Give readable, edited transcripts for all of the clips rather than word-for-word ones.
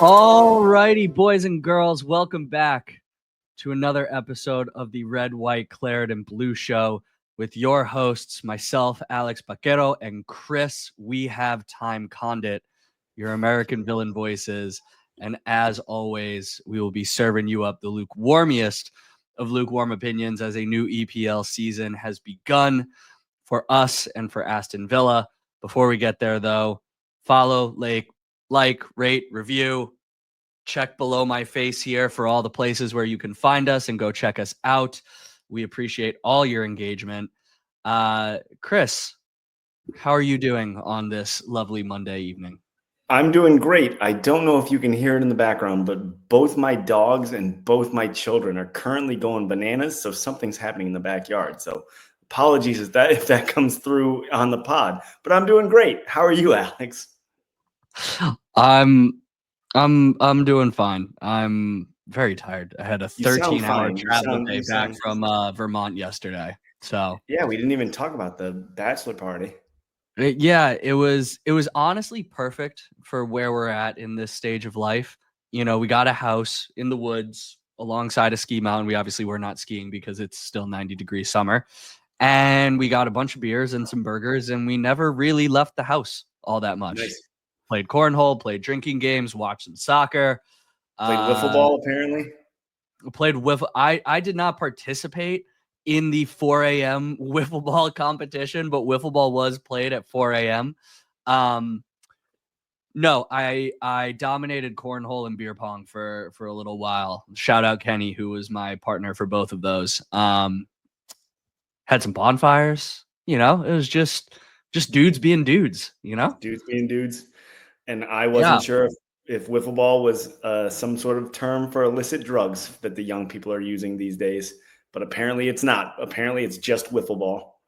All righty, boys and girls, welcome back to another episode of the Red, White, Claret, and Blue Show with your hosts, myself, Alex Baquero, and Chris. We have Time Condit, your American villain voices. And as always, we will be serving you up the lukewarmiest of lukewarm opinions as a new EPL season has begun for us and for Aston Villa. Before we get there, though, follow, like, rate, review. Check below my face here for all the places where you can find us and go check us out. We appreciate all your engagement. Chris, how are you doing on this lovely Monday evening? I'm doing great. I don't know if you can hear it in the background, but both my dogs and both my children are currently going bananas, so something's happening in the backyard. So apologies if that comes through on the pod, but I'm doing great. How are you, Alex? I'm doing fine. I'm very tired. I had a 13-hour travel day back from Vermont yesterday. So yeah, we didn't even talk about the bachelor party. Yeah, it was honestly perfect for where we're at in this stage of life. You know, we got a house in the woods alongside a ski mountain. We obviously were not skiing because it's still 90-degree summer. And we got a bunch of beers and some burgers, and we never really left the house all that much. Nice. Played cornhole, played drinking games, watched some soccer. Played wiffle ball, apparently. Played wiffle. I did not participate in the 4 a.m. wiffle ball competition, but wiffle ball was played at 4 a.m. No, I dominated cornhole and beer pong for a little while. Shout out Kenny, who was my partner for both of those. Had some bonfires, it was just dudes being dudes, Dudes being dudes. And I wasn't sure if wiffle ball was some sort of term for illicit drugs that the young people are using these days. But apparently it's not. Apparently it's just wiffle ball.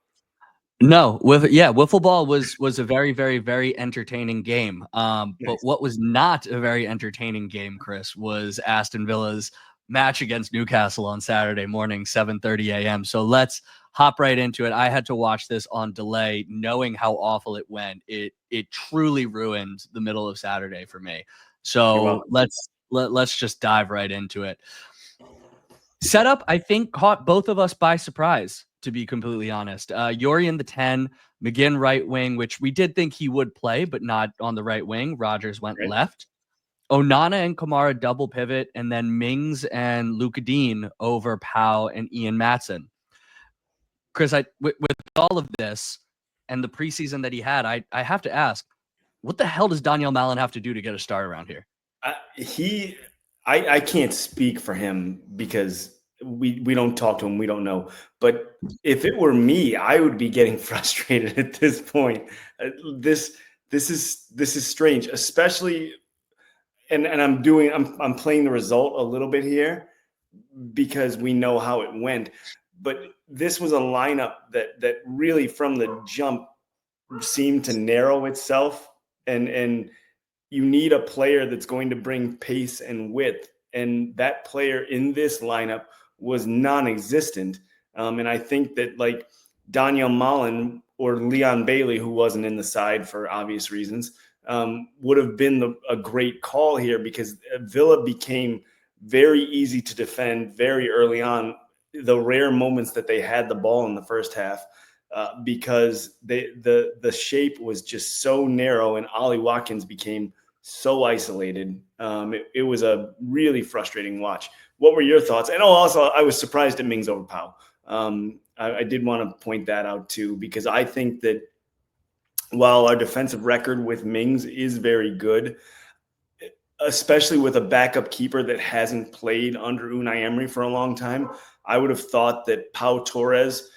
No, wiffle ball was a very, very, very entertaining game. Nice. But what was not a very entertaining game, Chris, was Aston Villa's match against Newcastle on Saturday morning, 7:30 a.m. So let's hop right into it. I had to watch this on delay, knowing how awful it went. It truly ruined the middle of Saturday for me. So let's just dive right into it. Setup, I think, caught both of us by surprise, to be completely honest. Yuri in the 10, McGinn right wing, which we did think he would play, but not on the right wing. Rogers went left. Onana and Kamara double pivot, and then Mings and Luka Dean over Pau and Ian Maatson. Chris, with all of this and the preseason that he had, I have to ask, what the hell does Daniel Malen have to do to get a start around here? I can't speak for him because we don't talk to him. We don't know. But if it were me, I would be getting frustrated at this point. This is strange, especially, and I'm playing the result a little bit here because we know how it went. But this was a lineup that really from the jump seemed to narrow itself, and you need a player that's going to bring pace and width. And that player in this lineup was non-existent. And I think that like Daniel Malen or Leon Bailey, who wasn't in the side for obvious reasons, would have been a great call here because Villa became very easy to defend very early on. The rare moments that they had the ball in the first half, because the shape was just so narrow and Ollie Watkins became so isolated. It was a really frustrating watch. What were your thoughts? And also, I was surprised at Mings over Pau. I did want to point that out too, because I think that while our defensive record with Mings is very good, especially with a backup keeper that hasn't played under Unai Emery for a long time, I would have thought that Pau Torres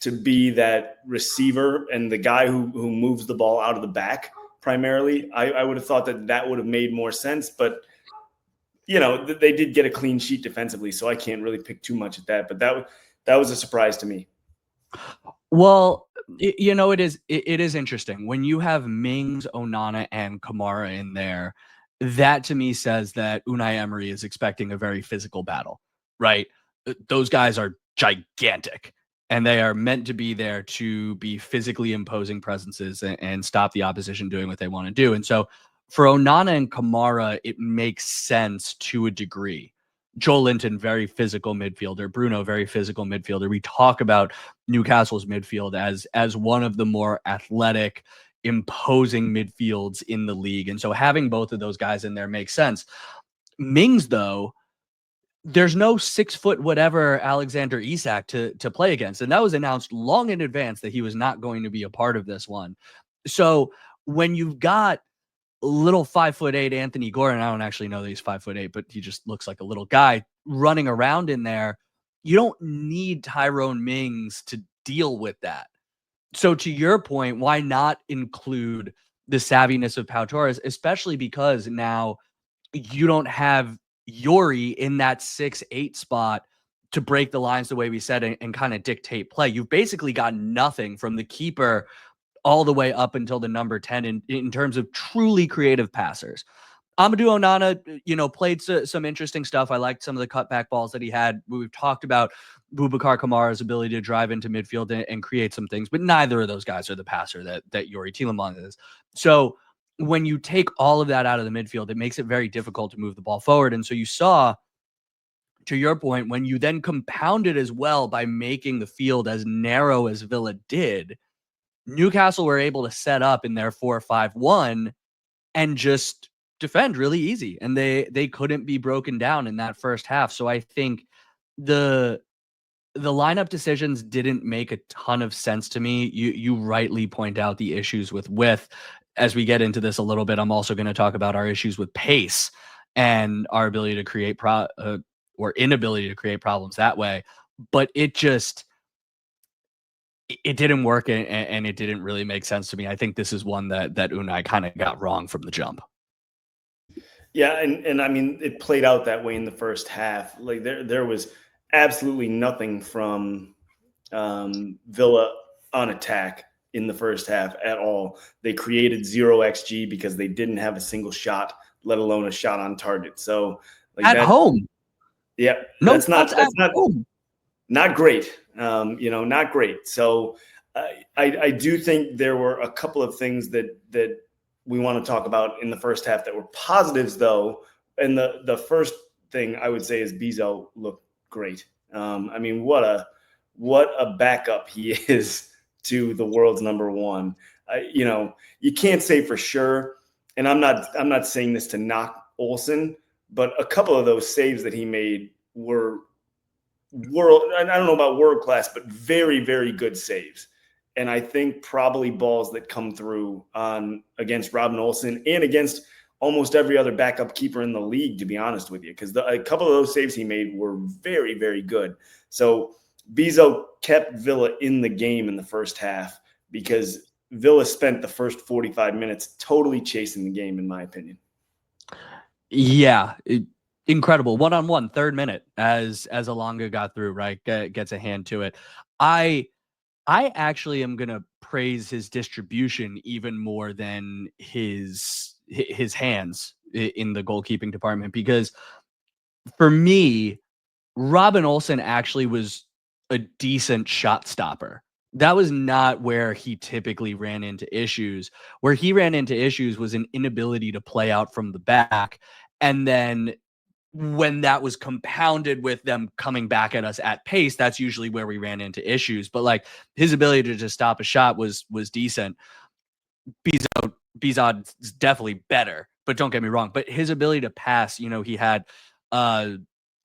to be that receiver and the guy who moves the ball out of the back primarily, I would have thought that would have made more sense. But, they did get a clean sheet defensively, so I can't really pick too much at that. But that was a surprise to me. Well, it is interesting. When you have Mings, Onana, and Kamara in there, that to me says that Unai Emery is expecting a very physical battle, right? Those guys are gigantic. And they are meant to be there to be physically imposing presences and stop the opposition doing what they want to do. And so For Onana and Kamara, it makes sense to a degree. Joel Linton, very physical midfielder. Bruno, very physical midfielder. We talk about Newcastle's midfield as one of the more athletic, imposing midfields in the league. And so having both of those guys in there makes sense. Mings, though, there's no 6 foot whatever Alexander Isak to play against. And that was announced long in advance that he was not going to be a part of this one. So when you've got little 5'8" Anthony Gordon, I don't actually know that he's 5'8", but he just looks like a little guy running around in there. You don't need Tyrone Mings to deal with that. So to your point, why not include the savviness of Pau Torres, especially because now you don't have Yuri in that 6-8 spot to break the lines the way we said and kind of dictate play. You've basically got nothing from the keeper all the way up until the number 10 in terms of truly creative passers. Amadou Onana, played some interesting stuff. I liked some of the cutback balls that he had. We've talked about Boubacar Kamara's ability to drive into midfield and create some things, but neither of those guys are the passer that Yuri Tielemans is. So when you take all of that out of the midfield, it makes it very difficult to move the ball forward. And so you saw, to your point, when you then compound it as well by making the field as narrow as Villa did, Newcastle were able to set up in their 4-5-1 and just defend really easy. And they couldn't be broken down in that first half. So I think the lineup decisions didn't make a ton of sense to me. You rightly point out the issues with width. As we get into this a little bit, I'm also going to talk about our issues with pace and our ability to create or inability to create problems that way. But it didn't work, and it didn't really make sense to me. I think this is one that Unai kind of got wrong from the jump. Yeah, and I mean, it played out that way in the first half. Like there was absolutely nothing from Villa on attack in the first half at all. They created 0 XG because they didn't have a single shot, let alone a shot on target. So at home, yeah, no, that's not great. Not great. So I do think there were a couple of things that we want to talk about in the first half that were positives, though. And the first thing I would say is Bizot looked great. I mean, what a backup he is to the world's number one. You can't say for sure, and I'm not saying this to knock Olsen, but a couple of those saves that he made were I don't know about world class, but very, very good saves. And I think probably balls that come through against Robin Olsen and against almost every other backup keeper in the league, to be honest with you, because a couple of those saves he made were very, very good. So Bizot kept Villa in the game in the first half because Villa spent the first 45 minutes totally chasing the game, in my opinion. Yeah, incredible. 1-on-1, third minute, as Elanga got through, right? Gets a hand to it. I actually am going to praise his distribution even more than his hands in the goalkeeping department, because for me, Robin Olsen actually was a decent shot stopper. That was not where he typically ran into issues. Where he ran into issues was an inability to play out from the back. And then when that was compounded with them coming back at us at pace, that's usually where we ran into issues. But like his ability to just stop a shot was decent. Bizot's definitely better, but don't get me wrong. But his ability to pass, he had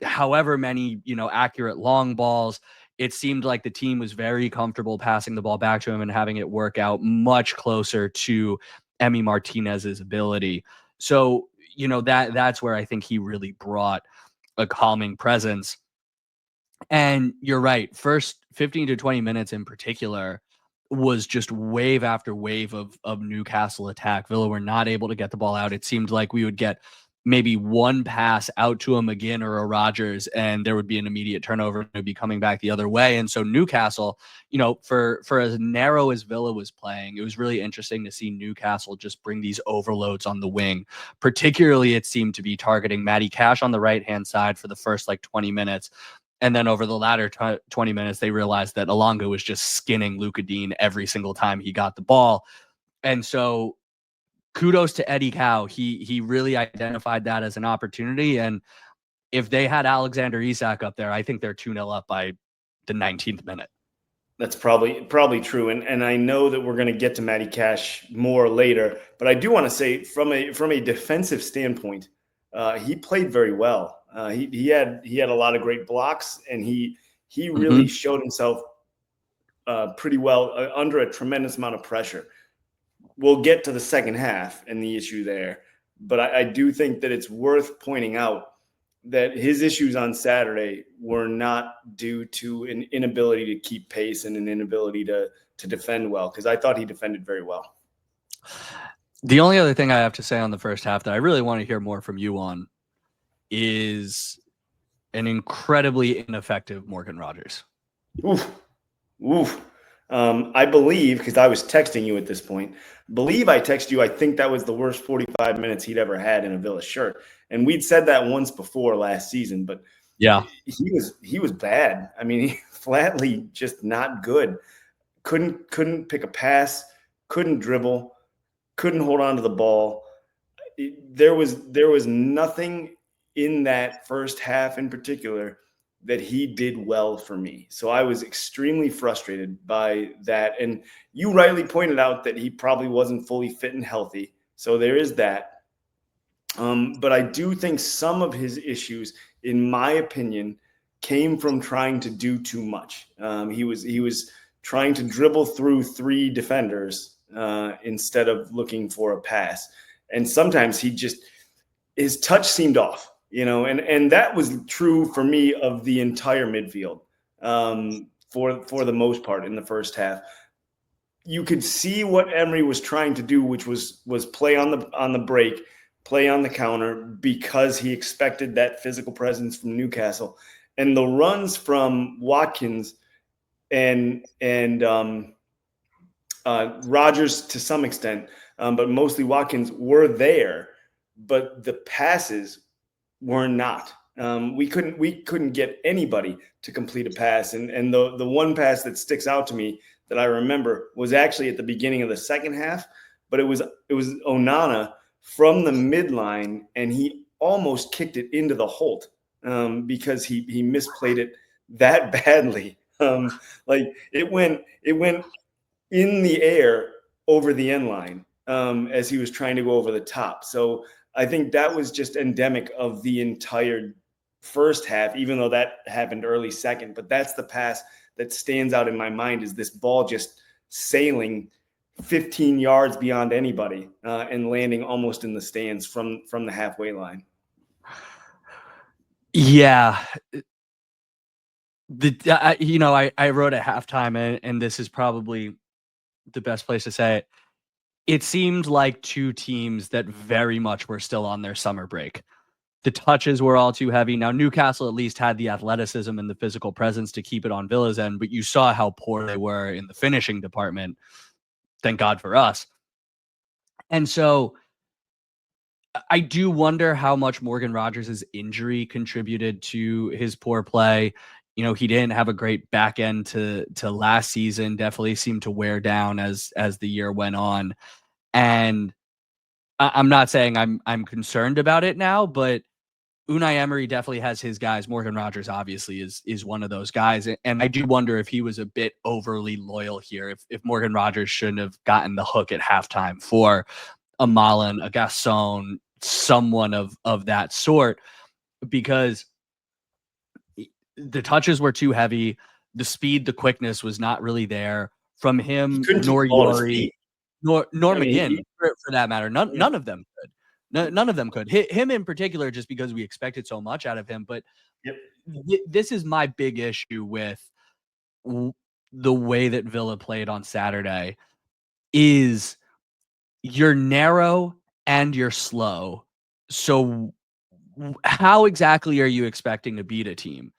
however many, accurate long balls. It seemed like the team was very comfortable passing the ball back to him and having it work out much closer to Emi Martinez's ability. So, that's where I think he really brought a calming presence. And you're right. First 15 to 20 minutes in particular was just wave after wave of Newcastle attack. Villa were not able to get the ball out. It seemed like we would get maybe one pass out to a McGinn or a Rodgers, and there would be an immediate turnover and it would be coming back the other way. And so Newcastle, for as narrow as Villa was playing, it was really interesting to see Newcastle just bring these overloads on the wing. Particularly, it seemed to be targeting Matty Cash on the right-hand side for the first 20 minutes. And then over the latter 20 minutes, they realized that Elanga was just skinning Luka Dean every single time he got the ball. And so kudos to Eddie Howe. He really identified that as an opportunity. And if they had Alexander Isak up there, I think they're 2-0 up by the 19th minute. That's probably true. And I know that we're going to get to Matty Cash more later, but I do want to say from a defensive standpoint, he played very well. He had a lot of great blocks, and he really showed himself pretty well under a tremendous amount of pressure. We'll get to the second half and the issue there, but I do think that it's worth pointing out that his issues on Saturday were not due to an inability to keep pace and an inability to defend well, because I thought he defended very well. The only other thing I have to say on the first half that I really want to hear more from you on is an incredibly ineffective Morgan Rogers. Oof. I believe, because I was texting you at this point, I texted you, I think that was the worst 45 minutes he'd ever had in a Villa shirt. And we'd said that once before last season, but yeah, he was bad. I mean, he flatly just not good. Couldn't pick a pass, couldn't dribble, couldn't hold on to the ball. There was nothing in that first half in particular that he did well for me. So I was extremely frustrated by that. And you rightly pointed out that he probably wasn't fully fit and healthy. So there is that. But I do think some of his issues, in my opinion, came from trying to do too much. He was trying to dribble through three defenders instead of looking for a pass. And sometimes his touch seemed off. And that was true for me of the entire midfield for the most part in the first half. You could see what Ezri was trying to do, which was play on the break, play on the counter, because he expected that physical presence from Newcastle. And the runs from Watkins and Rodgers to some extent, but mostly Watkins, were there, but the passes were not. We couldn't get anybody to complete a pass. And the one pass that sticks out to me that I remember was actually at the beginning of the second half, but it was Onana from the midline, and he almost kicked it into the Holt because he misplayed it that badly. Like it went in the air over the end line as he was trying to go over the top. So I think that was just endemic of the entire first half, even though that happened early second. But that's the pass that stands out in my mind, is this ball just sailing 15 yards beyond anybody and landing almost in the stands from the halfway line. Yeah. I wrote at halftime, and this is probably the best place to say it. It seemed like two teams that very much were still on their summer break. The touches were all too heavy. Now, Newcastle at least had the athleticism and the physical presence to keep it on Villa's end, but you saw how poor they were in the finishing department. Thank God for us. And so I do wonder how much Morgan Rogers' injury contributed to his poor play. He didn't have a great back end to last season, definitely seemed to wear down as the year went on. And I'm not saying I'm concerned about it now, but Unai Emery definitely has his guys. Morgan Rogers obviously is one of those guys. And I do wonder if he was a bit overly loyal here, if Morgan Rogers shouldn't have gotten the hook at halftime for a Malen, a Gasson, someone of that sort, because the touches were too heavy. The speed, the quickness was not really there from him, nor Yori, nor McGinn, for that matter. None of them could. None of them could. Him in particular, just because we expected so much out of him. But this is my big issue with the way that Villa played on Saturday is you're narrow and you're slow. So how exactly are you expecting to beat a team?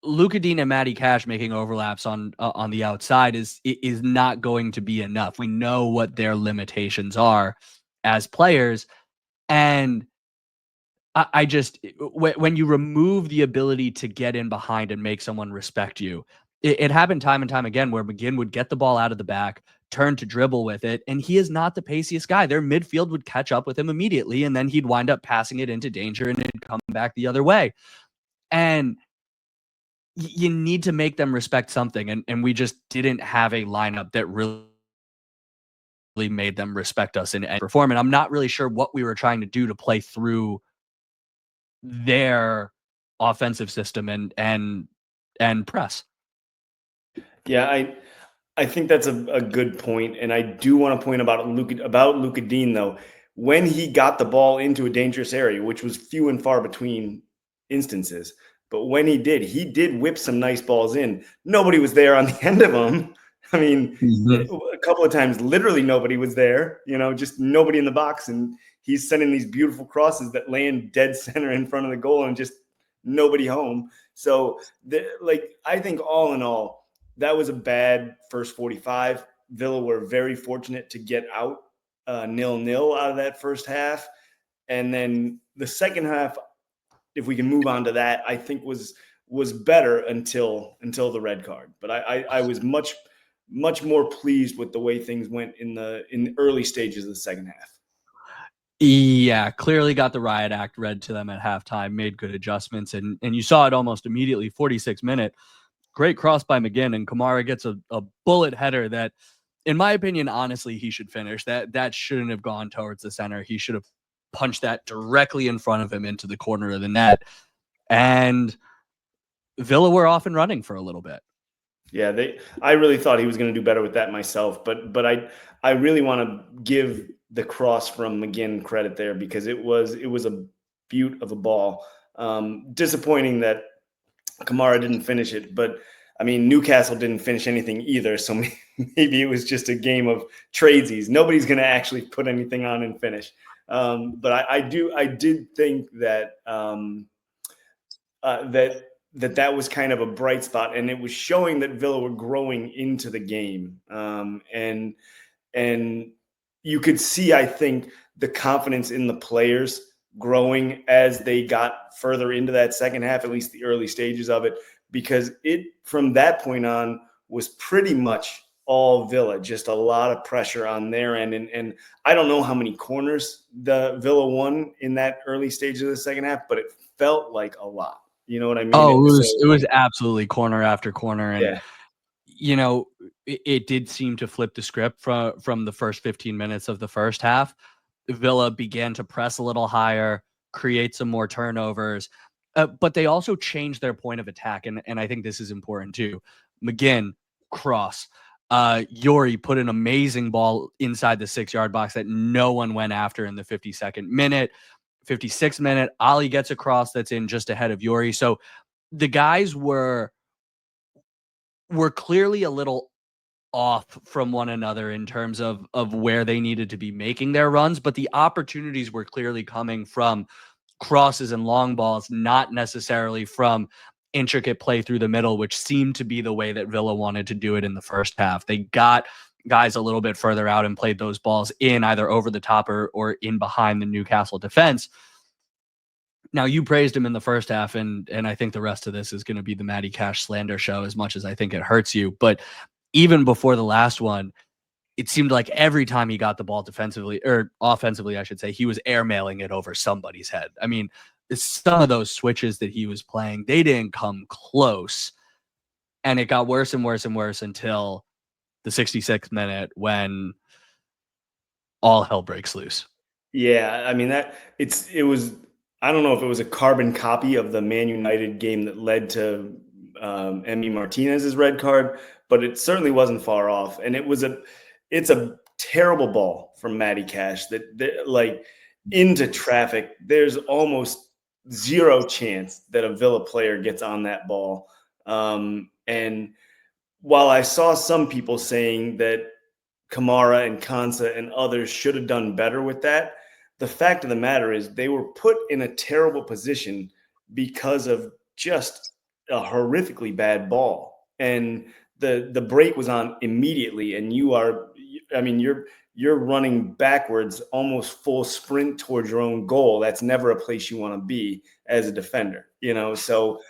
Luka Dean and Matty Cash making overlaps on the outside is not going to be enough. We know what their limitations are as players. And I just, when you remove the ability to get in behind and make someone respect you, it happened time and time again where McGinn would get the ball out of the back, turn to dribble with it. And he is not the paciest guy. Their midfield would catch up with him immediately, and then he'd wind up passing it into danger and it'd come back the other way. And you need to make them respect something. And we just didn't have a lineup that really made them respect us and perform. And I'm not really sure what we were trying to do to play through their offensive system and press. Yeah, I think that's a good point, and I do want to point about Luka Dean though. When he got the ball into a dangerous area, which was few and far between instances, but when he did whip some nice balls in. Nobody was there on the end of them. I mean, a couple of times, literally nobody was there. Just nobody in the box, and he's sending these beautiful crosses that land dead center in front of the goal, and just nobody home. So, I think all in all, that was a bad first 45. Villa were very fortunate to get out 0-0 out of that first half. And then the second half, if we can move on to that, I think was better until the red card. But I was much more pleased with the way things went in the early stages of the second half. Yeah, clearly got the riot act read to them at halftime, made good adjustments, and you saw it almost immediately. 46 minute, great cross by McGinn, and Kamara gets a bullet header that, in my opinion, honestly, he should finish. That shouldn't have gone towards the center. He should have punched that directly in front of him into the corner of the net. And Villa were off and running for a little bit. Yeah, I really thought he was going to do better with that myself, but I really want to give the cross from McGinn credit there, because it was a beaut of a ball. Disappointing that Kamara didn't finish it, but I mean, Newcastle didn't finish anything either, so maybe it was just a game of tradesies. Nobody's going to actually put anything on and finish. But I did think that that was kind of a bright spot, and it was showing that Villa were growing into the game. And you could see, I think, the confidence in the players growing as they got further into that second half, at least the early stages of it, because it, from that point on, was pretty much all Villa, just a lot of pressure on their end. And I don't know how many corners the Villa won in that early stage of the second half, but it felt like a lot. You know what I mean? Oh, it was absolutely corner after corner. And, yeah. It did seem to flip the script from the first 15 minutes of the first half. Villa began to press a little higher, create some more turnovers, but they also changed their point of attack. And I think this is important too. McGinn, cross. Yuri put an amazing ball inside the 6-yard box that no one went after in the 52nd minute. 56th minute, Ali gets a cross that's in just ahead of Yuri. So the guys were clearly a little off from one another in terms of where they needed to be making their runs, but the opportunities were clearly coming from crosses and long balls, not necessarily from intricate play through the middle, which seemed to be the way that Villa wanted to do it in the first half. They got guys a little bit further out and played those balls in either over the top or in behind the Newcastle defense. Now, you praised him in the first half, and I think the rest of this is going to be the Matty Cash slander show, as much as I think it hurts you. But even before the last one, it seemed like every time he got the ball defensively, or offensively, I should say, he was airmailing it over somebody's head. I mean, some of those switches that he was playing, they didn't come close. And it got worse and worse and worse until the 66th minute, when all hell breaks loose. Yeah, I mean, it was, I don't know if it was a carbon copy of the Man United game that led to Emi Martinez's red card, but it certainly wasn't far off. And it's a terrible ball from Matty Cash that like into traffic. There's almost zero chance that a Villa player gets on that ball. And while I saw some people saying that Kamara and Konsa and others should have done better with that, the fact of the matter is they were put in a terrible position because of just a horrifically bad ball. And the break was on immediately, and you're running backwards, almost full sprint towards your own goal. That's never a place you want to be as a defender, So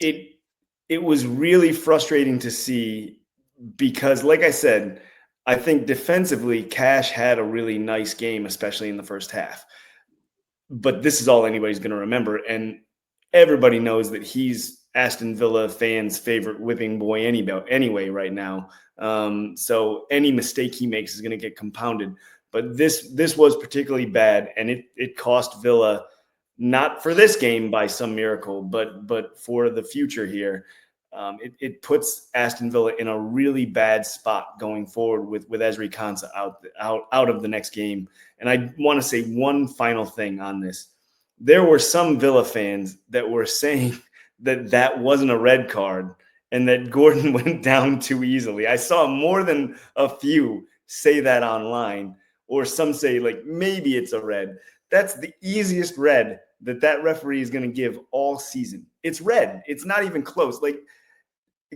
it was really frustrating to see because, like I said, I think defensively, Cash had a really nice game, especially in the first half. But this is all anybody's going to remember. And everybody knows that he's Aston Villa fans' favorite whipping boy anyway right now. So any mistake he makes is going to get compounded. But this was particularly bad, and it cost Villa, not for this game by some miracle, but for the future here. It puts Aston Villa in a really bad spot going forward with Ezri Konsa out of the next game. And I want to say one final thing on this. There were some Villa fans that were saying that wasn't a red card and that Gordon went down too easily. I saw more than a few say that online, or some say like maybe it's a red. That's the easiest red that referee is going to give all season. It's red. It's not even close. Like,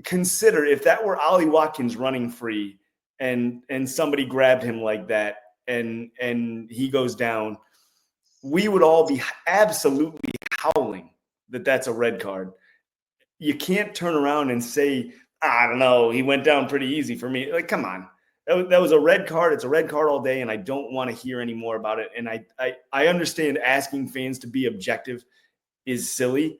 consider if that were Ollie Watkins running free and somebody grabbed him like that and he goes down, we would all be absolutely howling that that's a red card. You can't turn around and say, I don't know, he went down pretty easy for me. Like, come on. That was a red card. It's a red card all day, and I don't want to hear any more about it. And I understand asking fans to be objective is silly,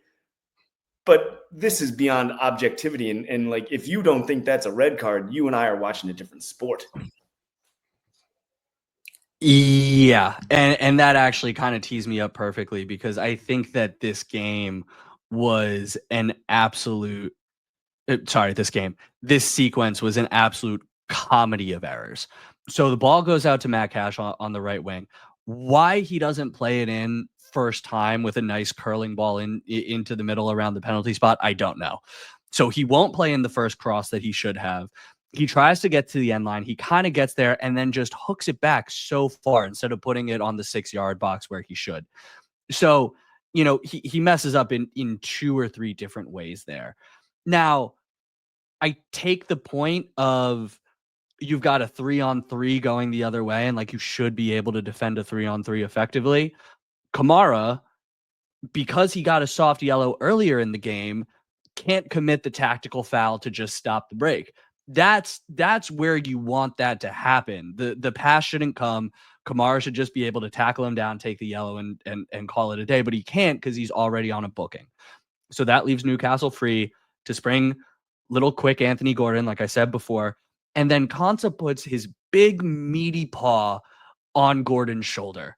but this is beyond objectivity. And like, if you don't think that's a red card, you and I are watching a different sport. Yeah, and that actually kind of tees me up perfectly, because I think that this game was an absolute this sequence was an absolute comedy of errors. So the ball goes out to Matt Cash on the right wing. Why he doesn't play it in first time with a nice curling ball into the middle around the penalty spot, I don't know. So he won't play in the first cross that he should have. He tries to get to the end line. He kind of gets there and then just hooks it back so far instead of putting it on the 6-yard box where he should. So, he messes up in 2 or 3 different ways there. Now, I take the point of you've got a 3-on-3 going the other way, and like you should be able to defend a 3-on-3 effectively. Kamara, because he got a soft yellow earlier in the game, can't commit the tactical foul to just stop the break. That's where you want that to happen. The pass shouldn't come. Kamara should just be able to tackle him down, take the yellow, and call it a day. But he can't because he's already on a booking. So that leaves Newcastle free to spring little quick Anthony Gordon, like I said before. And then Konsa puts his big meaty paw on Gordon's shoulder.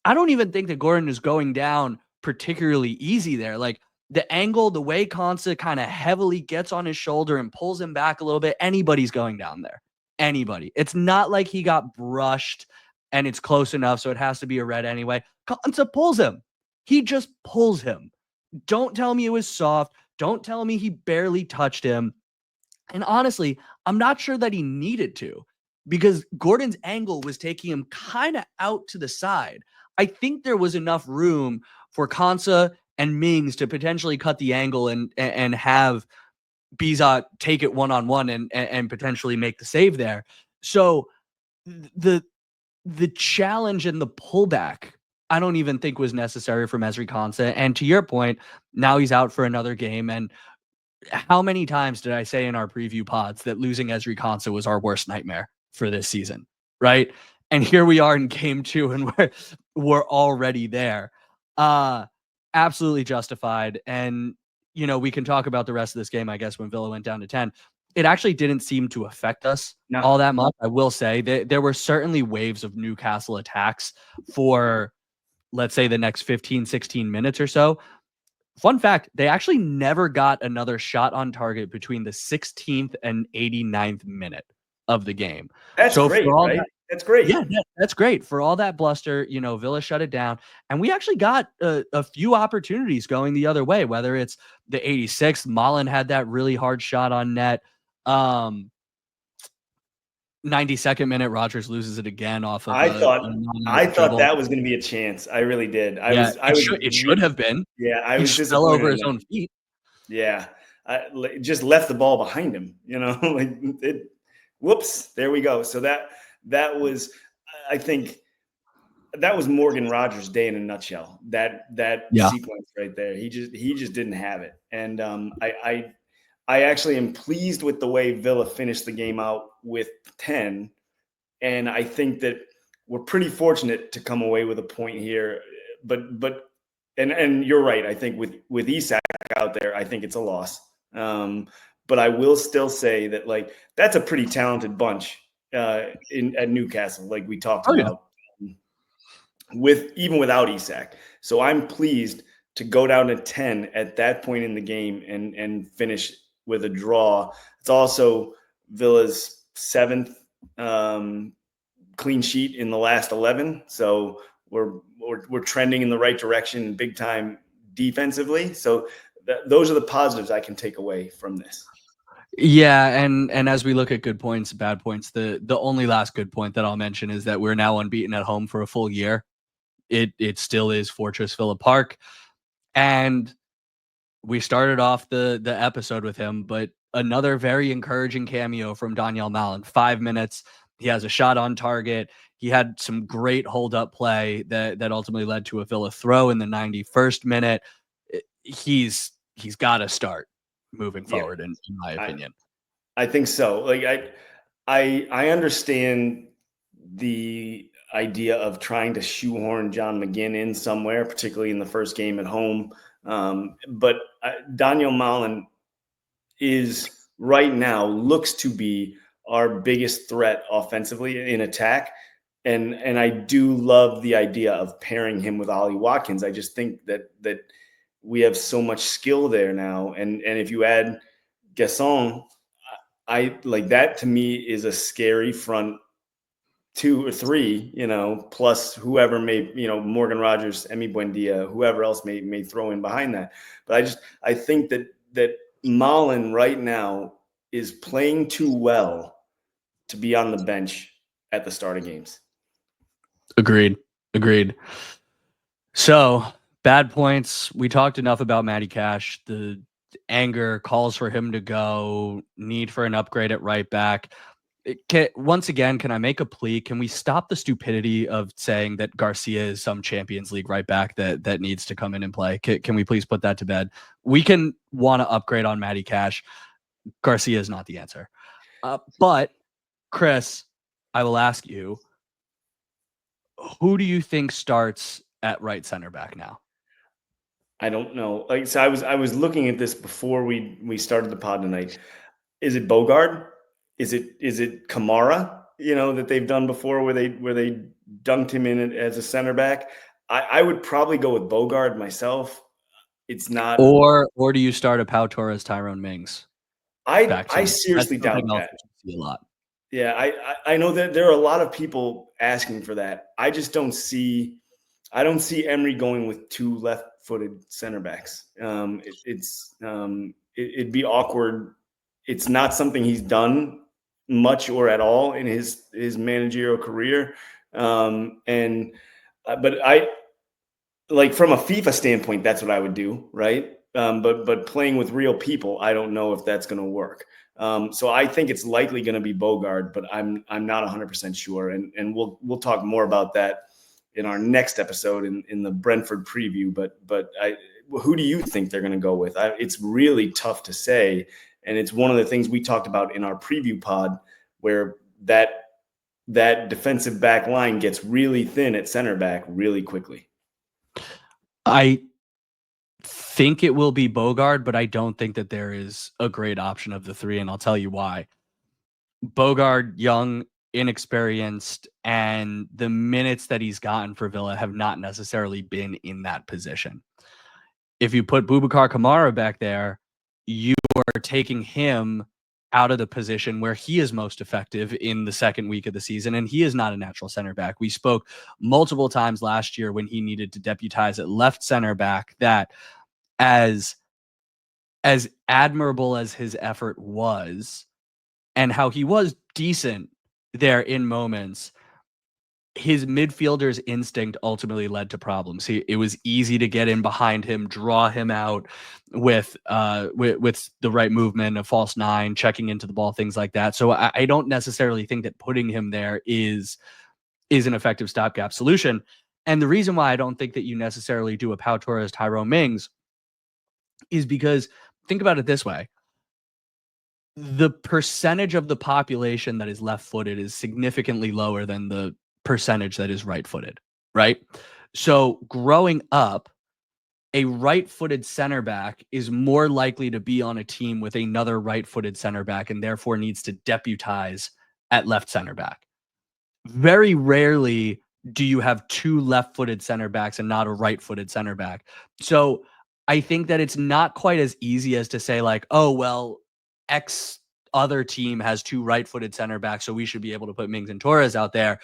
I don't even think that Gordon is going down particularly easy there. Like, the angle, the way Konsa kind of heavily gets on his shoulder and pulls him back a little bit, anybody's going down there. Anybody. It's not like he got brushed and it's close enough, so it has to be a red anyway. Konsa pulls him. He just pulls him. Don't tell me it was soft. Don't tell me he barely touched him. And honestly, I'm not sure that he needed to, because Gordon's angle was taking him kind of out to the side. I think there was enough room for Konsa and Mings to potentially cut the angle and have Bizot take it one-on-one and potentially make the save there. So the challenge and the pullback, I don't even think was necessary from Ezri Konsa. And to your point, now he's out for another game. And how many times did I say in our preview pods that losing Ezri Konsa was our worst nightmare for this season, right? And here we are in game 2, and we're already there. Absolutely justified. And, we can talk about the rest of this game, I guess, when Villa went down to 10. It actually didn't seem to affect us all that much. I will say there were certainly waves of Newcastle attacks for, let's say, the next 15, 16 minutes or so. Fun fact, they actually never got another shot on target between the 16th and 89th minute of the game. That's great, right? That's great. Yeah, that's great. For all that bluster, Villa shut it down. And we actually got a few opportunities going the other way, whether it's the 86th. Malen had that really hard shot on net. 92nd minute, Rodgers loses it again off of I thought that was going to be a chance. I really did. It should have been. Yeah, I was just fell over his own feet. Yeah, just left the ball behind him. Whoops, there we go. So that was, I think, that was Morgan Rodgers' day in a nutshell. That sequence right there. He just didn't have it. And I actually am pleased with the way Villa finished the game out with 10. And I think that we're pretty fortunate to come away with a point here. And you're right. I think with Isak out there, I think it's a loss. But I will still say that like that's a pretty talented bunch at Newcastle, like we talked about, even without Isak. So I'm pleased to go down to 10 at that point in the game and finish with a draw. It's also Villa's 7th clean sheet in the last 11. So we're trending in the right direction big time defensively. So those are the positives I can take away from this. Yeah, and as we look at good points, bad points, the only last good point that I'll mention is that we're now unbeaten at home for a full year. It still is Fortress Villa Park, and we started off the episode with him, but another very encouraging cameo from Daniel Malen. 5 minutes, he has a shot on target. He had some great hold up play that ultimately led to a Villa throw in the 91st minute. He's got to start moving forward, in my opinion. I think so. Like I understand the idea of trying to shoehorn John McGinn in somewhere, particularly in the first game at home. But Daniel Malen is right now looks to be our biggest threat offensively in attack. And I do love the idea of pairing him with Ollie Watkins. I just think that we have so much skill there now. And if you add Gasson, I like that. To me is a scary front 2 or 3, plus whoever may, Morgan Rogers, Emi Buendia, whoever else may throw in behind that. But I think that Malen right now is playing too well to be on the bench at the start of games. Agreed. So bad points. We talked enough about Matty Cash. The anger calls for him to go, need for an upgrade at right back. Once again, can I make a plea? Can we stop the stupidity of saying that Garcia is some Champions League right back that needs to come in and play? Can we please put that to bed? We can want to upgrade on Matty Cash. Garcia is not the answer. But Chris, I will ask you, who do you think starts at right center back now? I don't know. Like, so I was looking at this before we started the pod tonight. Is it Bogard? Is it Kamara? That they've done before where they dunked him in as a center back. I would probably go with Bogard myself. It's not. Or do you start a Pau Torres, Tyrone Mings? I seriously doubt that. A lot. Yeah, I know that there are a lot of people asking for that. I just don't see Emery going with 2 left-footed center backs. It'd be awkward. It's not something he's done much or at all in his managerial career. But I like from a FIFA standpoint, that's what I would do, right? But playing with real people, I don't know if that's going to work. So I think it's likely going to be Bogard, but I'm not 100% sure. And we'll talk more about that in our next episode in the Brentford preview. But who do you think they're going to go with? It's really tough to say. And it's one of the things we talked about in our preview pod, where that defensive back line gets really thin at center back really quickly. I think it will be Bogard, but I don't think that there is a great option of the 3, and I'll tell you why. Bogard, young, inexperienced, and the minutes that he's gotten for Villa have not necessarily been in that position. If you put Boubacar Kamara back there, you are taking him out of the position where he is most effective in the second week of the season, and he is not a natural center back. We spoke multiple times last year when he needed to deputize at left center back that as admirable as his effort was and how he was decent there in moments, his midfielder's instinct ultimately led to problems. It was easy to get in behind him, draw him out with the right movement, a false 9, checking into the ball, things like that. So I don't necessarily think that putting him there is an effective stopgap solution. And the reason why I don't think that you necessarily do a Pau Torres, Tyrone Mings is because think about it this way. the percentage of the population that is left-footed is significantly lower than the percentage that is right-footed, right? So growing up, a right-footed center back is more likely to be on a team with another right-footed center back and therefore needs to deputize at left center back. Very rarely do you have two left-footed center backs and not a right-footed center back. So I think that it's not quite as easy as to say like, oh, well, X other team has two right-footed center backs, so we should be able to put Mings and Torres out there.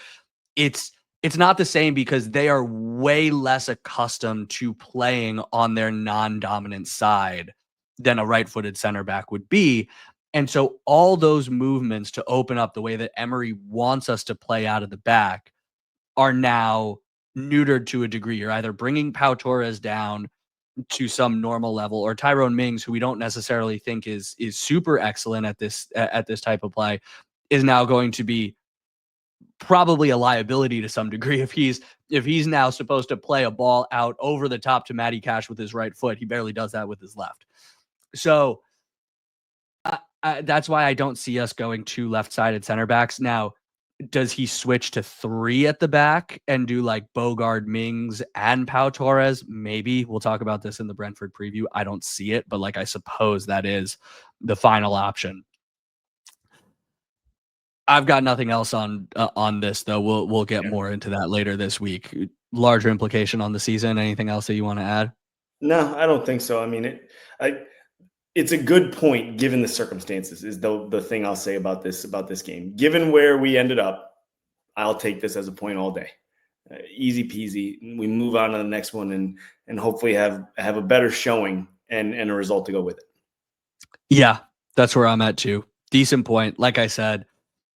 It's it's not the same because they are way less accustomed to playing on their non-dominant side than a right-footed center back would be. And so all those movements to open up the way that Emery wants us to play out of the back are now neutered to a degree. You're either bringing Pau Torres down to some normal level, or Tyrone Mings, who we don't necessarily think is super excellent at this type of play, is now going to be probably a liability to some degree. If he's now supposed to play a ball out over the top to Matty Cash with his right foot, he barely does that with his left. So that's why I don't see us going two left-sided center backs. Now, does he switch to three at the back and do like Bogard, Mings, and Pau Torres? Maybe. We'll talk about this in the Brentford preview. I don't see it, but like I suppose that is the final option. I've got nothing else on this though. We'll get more into that later this week. Larger implication on the season. Anything else that you want to add? No, I don't think so. I mean, it's a good point given the circumstances. Is the thing I'll say about this game. Given where we ended up, I'll take this as a point all day. Easy peasy. We move on to the next one and hopefully have a better showing and a result to go with it. Yeah, that's where I'm at too. Decent point. Like I said,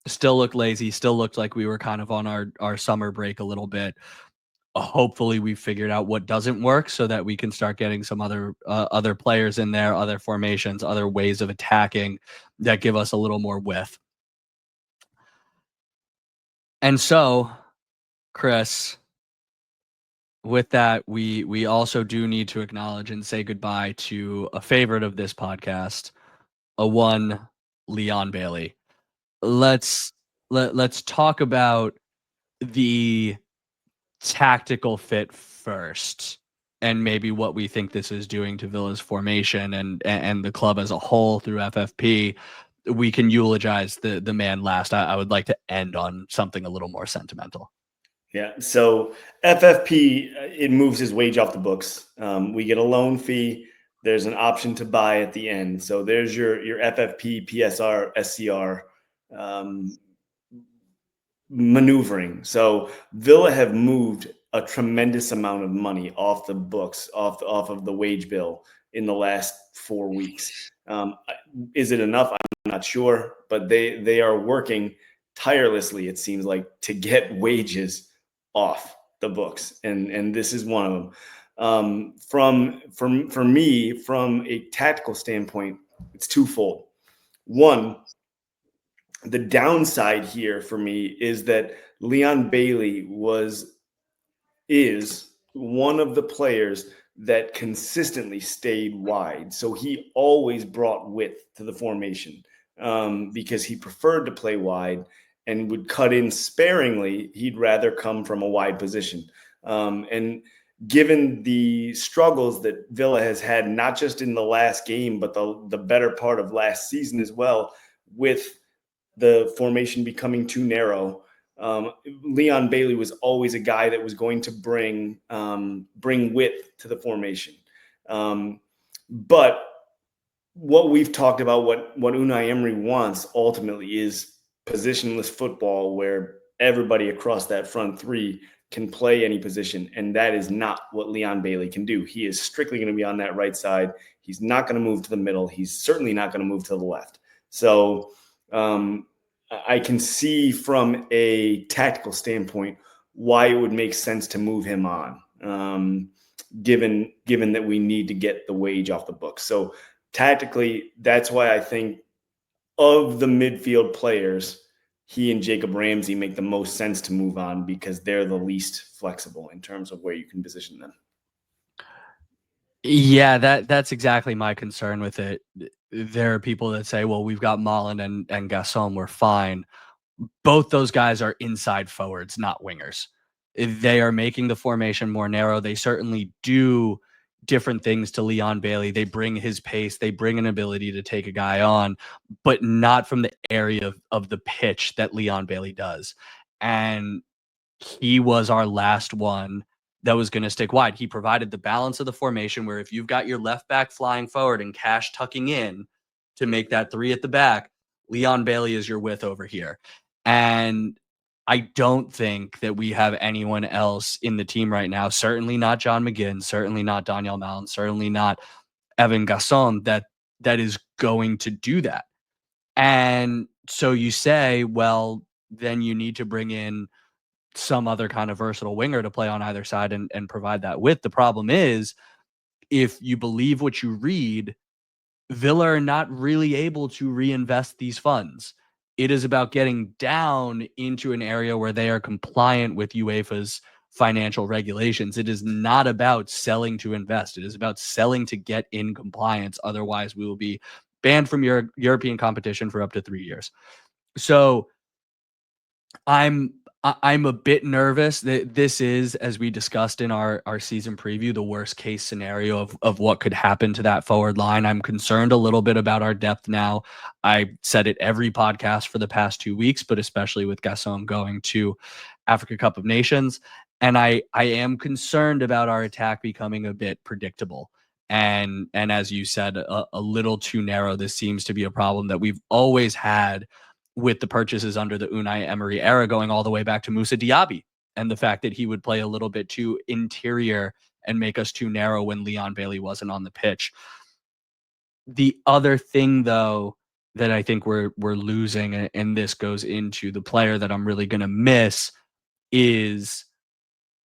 still looked lazy. Still looked like we were kind of on our summer break a little bit. Hopefully we figured out what doesn't work so that we can start getting some other players in there, other formations, other ways of attacking that give us a little more width. And so, Chris, with that, we also do need to acknowledge and say goodbye to a favorite of this podcast, a one Leon Bailey. Let's talk about the tactical fit first, and maybe what we think this is doing to Villa's formation and the club as a whole through FFP. We can eulogize the man last. I would like to end on something a little more sentimental. Yeah. So FFP, it moves his wage off the books. We get a loan fee. There's an option to buy at the end. So there's your FFP, PSR, SCR maneuvering. So Villa have moved a tremendous amount of money off the books, off of the wage bill in the last 4 weeks. Is it enough? I'm not sure, but they are working tirelessly, it seems like, to get wages off the books, and this is one of them. For me, from a tactical standpoint, it's twofold. One, the downside here for me is that Leon Bailey is one of the players that consistently stayed wide. So he always brought width to the formation because he preferred to play wide and would cut in sparingly. He'd rather come from a wide position. And given the struggles that Villa has had, not just in the last game, but the better part of last season as well, with the formation becoming too narrow, Leon Bailey was always a guy that was going to bring width to the formation. But what we've talked about, what Unai Emery wants ultimately is positionless football where everybody across that front three can play any position. And that is not what Leon Bailey can do. He is strictly going to be on that right side. He's not going to move to the middle. He's certainly not going to move to the left. So I can see from a tactical standpoint why it would make sense to move him on, given that we need to get the wage off the books. So tactically, that's why I think of the midfield players, he and Jacob Ramsey make the most sense to move on because they're the least flexible in terms of where you can position them. Yeah, that's exactly my concern with it. There are people that say, well, we've got Malen and Gasson, we're fine. Both those guys are inside forwards, not wingers. They are making the formation more narrow. They certainly do different things to Leon Bailey. They bring his pace, they bring an ability to take a guy on, but not from the area of the pitch that Leon Bailey does. And he was our last one that was going to stick wide. He provided the balance of the formation where if you've got your left back flying forward and Cash tucking in to make that three at the back, Leon Bailey is your width over here. And I don't think that we have anyone else in the team right now, certainly not John McGinn, certainly not Daniel Malen, certainly not Evan Gasson, that is going to do that. And so you say, well, then you need to bring in some other kind of versatile winger to play on either side and provide that width. The problem is, if you believe what you read, Villa are not really able to reinvest these funds. It is about getting down into an area where they are compliant with UEFA's financial regulations. It is not about selling to invest. It is about selling to get in compliance. Otherwise, we will be banned from European competition for up to 3 years. So I'm I'm a bit nervous that this is, as we discussed in our season preview, the worst case scenario of what could happen to that forward line. I'm concerned a little bit about our depth now. I said it every podcast for the past 2 weeks, but especially with Gasson going to Africa Cup of Nations. And I am concerned about our attack becoming a bit predictable. And as you said, a little too narrow. This seems to be a problem that we've always had with the purchases under the Unai Emery era, going all the way back to Moussa Diaby and the fact that he would play a little bit too interior and make us too narrow when Leon Bailey wasn't on the pitch. The other thing, though, that I think we're losing, and this goes into the player that I'm really going to miss, is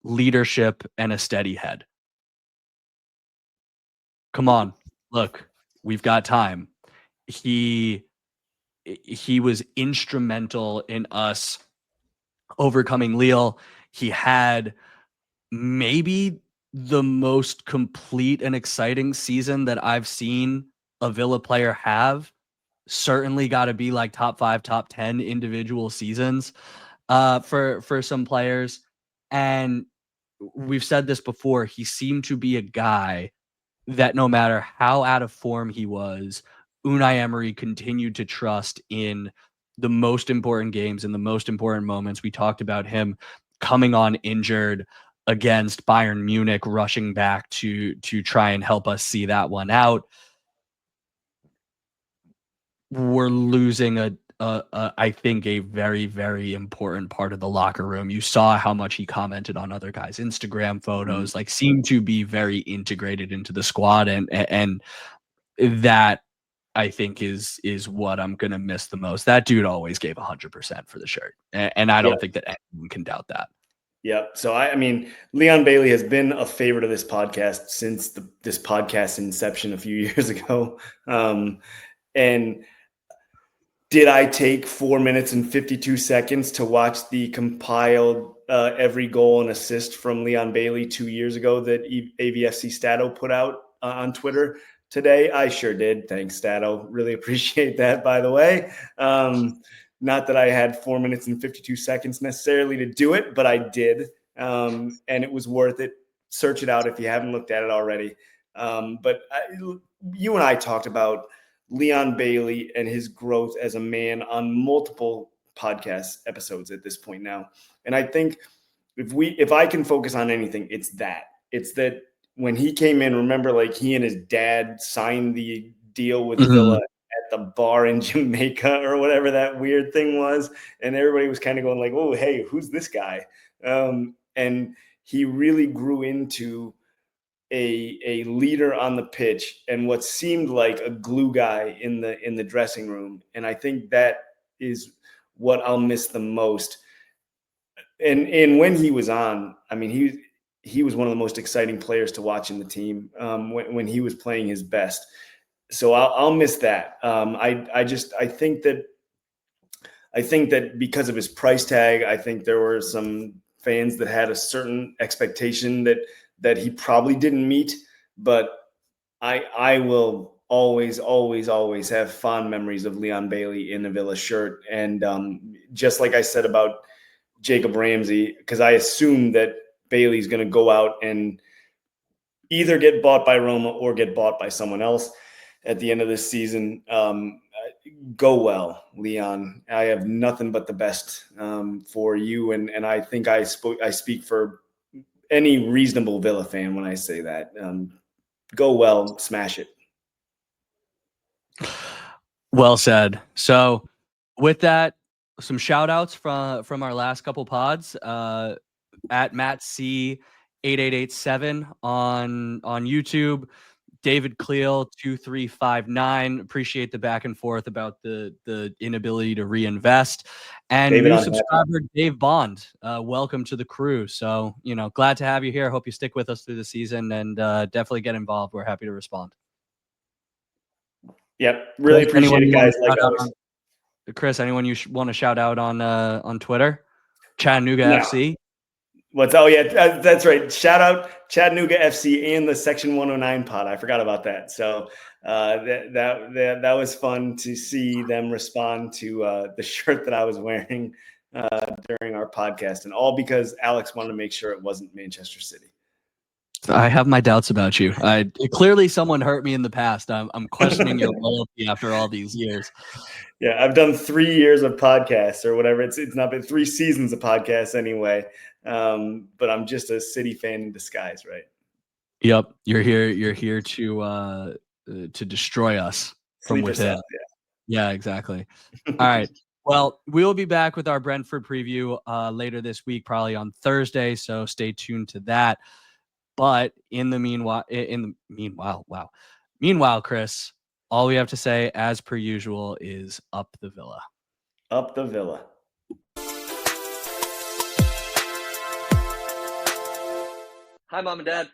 leadership and a steady head. Come on, look, we've got time. He was instrumental in us overcoming Lille. He had maybe the most complete and exciting season that I've seen a Villa player have. Certainly got to be like top 5, top 10 individual seasons for some players. And we've said this before, he seemed to be a guy that no matter how out of form he was, Unai Emery continued to trust in the most important games and the most important moments. We talked about him coming on injured against Bayern Munich, rushing back to try and help us see that one out. We're losing I think a very, very important part of the locker room. You saw how much he commented on other guys' Instagram photos, like seemed to be very integrated into the squad. And that I think is what I'm going to miss the most. That dude always gave 100% for the shirt. And I don't think that anyone can doubt that. Yeah. So I mean, Leon Bailey has been a favorite of this podcast since this podcast inception a few years ago. And did I take 4 minutes and 52 seconds to watch the compiled every goal and assist from Leon Bailey 2 years ago that AVFC Stato put out on Twitter today? I sure did. Thanks, Stato. Really appreciate that, by the way. Not that I had 4 minutes and 52 seconds necessarily to do it, but I did. And it was worth it. Search it out if you haven't looked at it already. You and I talked about Leon Bailey and his growth as a man on multiple podcast episodes at this point now. And I think if I can focus on anything, it's that when he came in, remember, like, he and his dad signed the deal with Villa at the bar in Jamaica or whatever that weird thing was. And everybody was kind of going like, oh, hey, who's this guy? And he really grew into a leader on the pitch and what seemed like a glue guy in the dressing room. And I think that is what I'll miss the most. And when he was on, I mean, he was one of the most exciting players to watch in the team when he was playing his best. So I'll miss that. I think that because of his price tag, I think there were some fans that had a certain expectation that he probably didn't meet. But I will always have fond memories of Leon Bailey in the Villa shirt. And just like I said about Jacob Ramsey, because I assume that Bailey's going to go out and either get bought by Roma or get bought by someone else at the end of this season. Go well, Leon. I have nothing but the best for you, and I think I speak for any reasonable Villa fan when I say that. Go well, smash it. Well said. So with that, some shout outs from our last couple pods, at Matt C 8887 on YouTube, David Cleel 2359. Appreciate the back and forth about the inability to reinvest. And David new on subscriber Dave Bond. Welcome to the crew. So, glad to have you here. Hope you stick with us through the season and definitely get involved. We're happy to respond. Yep, really appreciate it, guys. Like always. Chris, anyone you want to shout out on Twitter? Chattanooga FC. That's right. Shout out Chattanooga FC and the Section 109 pod. I forgot about that. So that was fun to see them respond to the shirt that I was wearing during our podcast, and all because Alex wanted to make sure it wasn't Manchester City. I have my doubts about you. Clearly someone hurt me in the past. I'm questioning your loyalty after all these years. Yeah, I've done 3 years of podcasts or whatever. It's not been 3 seasons of podcasts anyway. But I'm just a City fan in disguise, right? Yep, you're here to destroy us from within. Yeah, exactly. All right. Well, we'll be back with our Brentford preview later this week, probably on Thursday. So stay tuned to that. But in the meanwhile, Chris, all we have to say, as per usual, is up the Villa. Up the Villa. Hi, Mom and Dad.